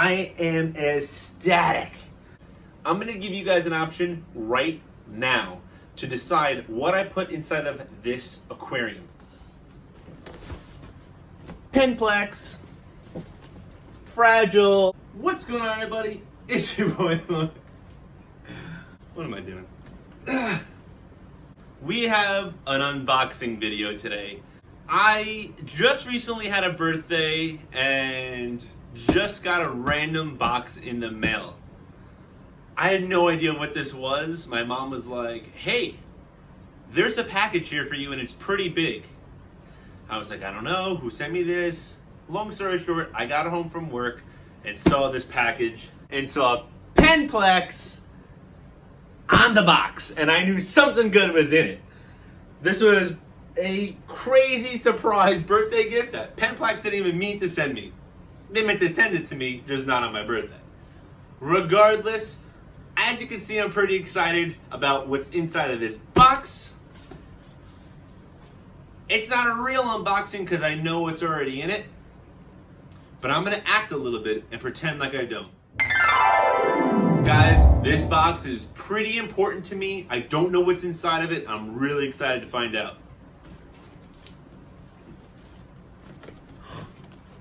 I am ecstatic. I'm gonna give you guys an option right now to decide what I put inside of this aquarium. PENN PLAX, fragile. What's going on, everybody? It's your boy. What am I doing? We have an unboxing video today. I just recently had a birthday and just got a random box in the mail. I had no idea what this was. My mom was like, hey, there's a package here for you and it's pretty big. I was like, I don't know, who sent me this? Long story short, I got home from work and saw this package and saw PENN PLAX on the box, and I knew something good was in it. This was a crazy surprise birthday gift that PENN PLAX didn't even mean to send me. They meant to send it to me, just not on my birthday. Regardless, as you can see, I'm pretty excited about what's inside of this box. It's not a real unboxing because I know what's already in it, but I'm gonna act a little bit and pretend like I don't. Guys, this box is pretty important to me. I don't know what's inside of it. I'm really excited to find out.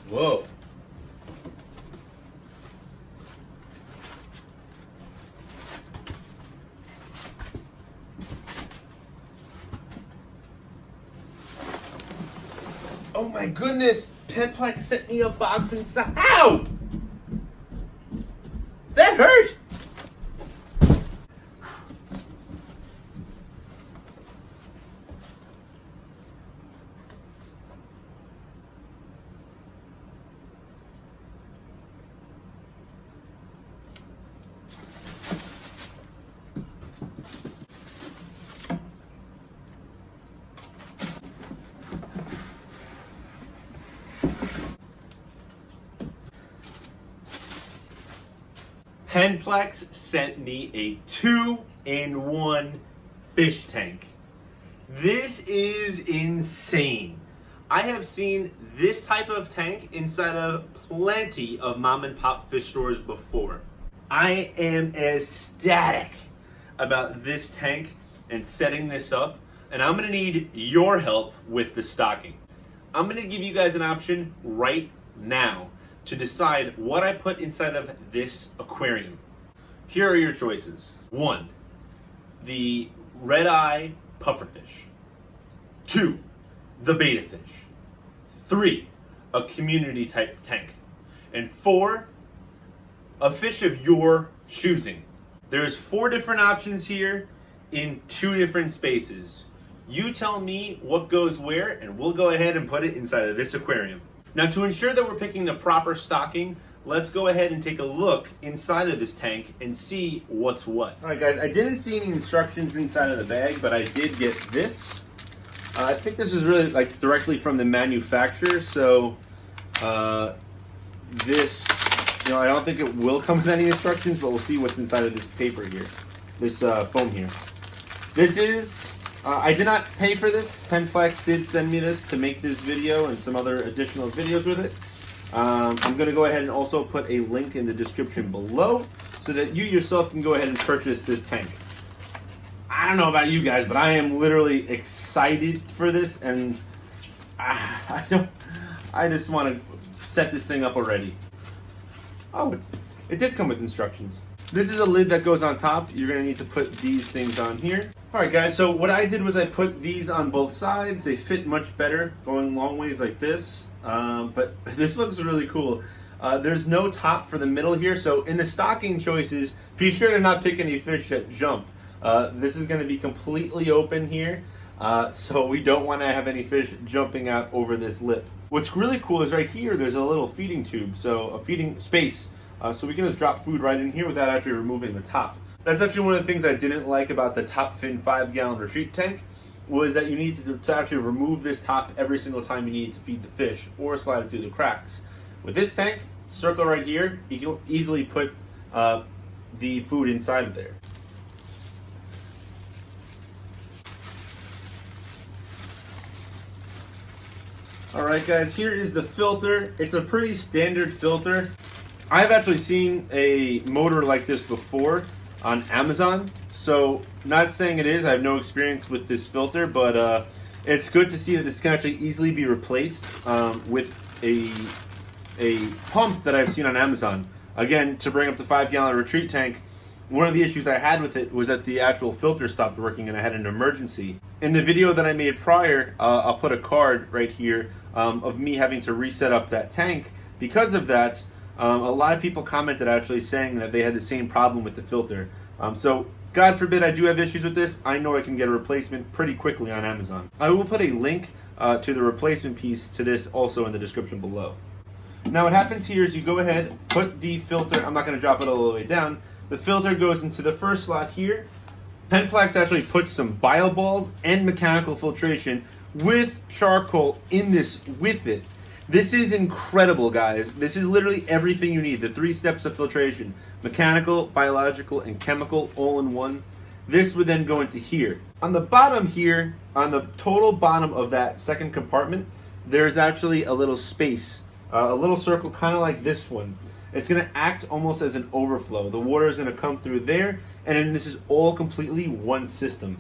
Whoa. Oh my goodness, PENN PLAX sent me a box inside. Ow! That hurt! PENN PLAX sent me a 2-in-1 fish tank. This is insane. I have seen this type of tank inside of plenty of mom and pop fish stores before. I am ecstatic about this tank and setting this up, and I'm gonna need your help with the stocking. I'm gonna give you guys an option right now to decide what I put inside of this aquarium. Here are your choices. 1, the red eye pufferfish. 2, the beta fish. 3, a community type tank. And 4, a fish of your choosing. There's 4 different options here in 2 different spaces. You tell me what goes where and we'll go ahead and put it inside of this aquarium. Now, to ensure that we're picking the proper stocking, let's go ahead and take a look inside of this tank and see what's what. All right, guys, I didn't see any instructions inside of the bag, but I did get this. I think this is really like directly from the manufacturer, so this, I don't think it will come with any instructions, but we'll see what's inside of this paper here, this foam here. This is, I did not pay for this. PENN PLAX did send me this to make this video and some other additional videos with it. I'm going to go ahead and also put a link in the description below so that you yourself can go ahead and purchase this tank. I don't know about you guys, but I am literally excited for this, and I just want to set this thing up already. Oh, it did come with instructions. This is a lid that goes on top. You're going to need to put these things on here. Alright guys, so what I did was I put these on both sides. They fit much better going long ways like this, but this looks really cool. There's no top for the middle here, so in the stocking choices, be sure to not pick any fish that jump. This is going to be completely open here, so we don't want to have any fish jumping out over this lip. What's really cool is right here there's a little feeding tube, so a feeding space, so we can just drop food right in here without actually removing the top. That's actually one of the things I didn't like about the Top Fin 5-gallon retreat tank, was that you need to actually remove this top every single time you need to feed the fish or slide it through the cracks. With this tank, circle right here, you can easily put the food inside of there. Alright guys, here is the filter. It's a pretty standard filter. I've actually seen a motor like this before on Amazon. So, not saying it is. I have no experience with this filter, but it's good to see that this can actually easily be replaced with a pump that I've seen on Amazon. Again, to bring up the 5-gallon retreat tank, one of the issues I had with it was that the actual filter stopped working and I had an emergency. In the video that I made prior, I'll put a card right here of me having to reset up that tank. Because of that, a lot of people commented actually saying that they had the same problem with the filter. So, God forbid I do have issues with this, I know I can get a replacement pretty quickly on Amazon. I will put a link to the replacement piece to this also in the description below. Now what happens here is you go ahead, put the filter, I'm not going to drop it all the way down, the filter goes into the first slot here. PENN PLAX actually puts some bio balls and mechanical filtration with charcoal in this with it. This is incredible, guys. This is literally everything you need. The 3 steps of filtration. Mechanical, biological, and chemical all in one. This would then go into here. On the bottom here, on the total bottom of that second compartment, there's actually a little space. A little circle kind of like this one. It's going to act almost as an overflow. The water is going to come through there, and then this is all completely one system.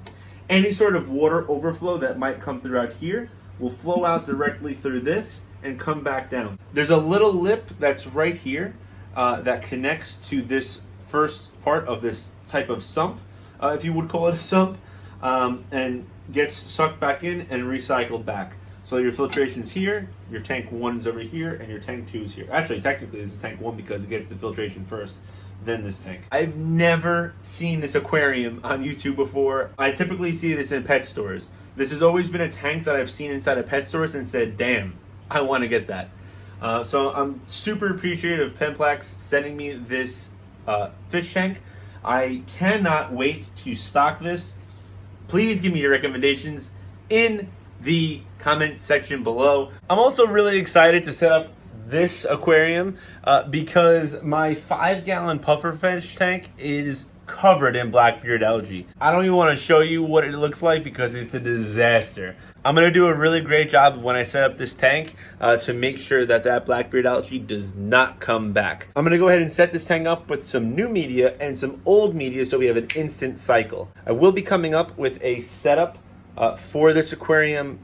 Any sort of water overflow that might come throughout here will flow out directly through this and come back down. There's a little lip that's right here that connects to this first part of this type of sump, if you would call it a sump, and gets sucked back in and recycled back. So your filtration's here, your tank 1's over here, and your tank 2's here. Actually, technically this is tank 1 because it gets the filtration first, then this tank. I've never seen this aquarium on YouTube before. I typically see this in pet stores. This has always been a tank that I've seen inside of pet stores and said, damn, I want to get that. So I'm super appreciative of PENN PLAX sending me this fish tank. I cannot wait to stock this. Please give me your recommendations in the comment section below. I'm also really excited to set up this aquarium because my 5-gallon pufferfish tank is covered in blackbeard algae. I don't even want to show you what it looks like because it's a disaster. I'm going to do a really great job when I set up this tank to make sure that that blackbeard algae does not come back. I'm going to go ahead and set this tank up with some new media and some old media so we have an instant cycle. I will be coming up with a setup for this aquarium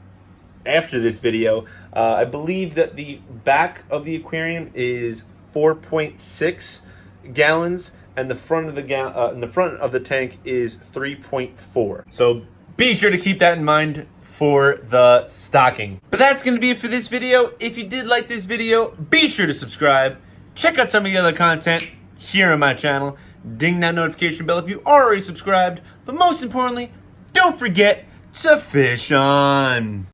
after this video. I believe that the back of the aquarium is 4.6 gallons and the front of the tank is 3.4. So be sure to keep that in mind for the stocking. But that's going to be it for this video. If you did like this video, be sure to subscribe. Check out some of the other content here on my channel. Ding that notification bell if you are already subscribed. But most importantly, don't forget to fish on.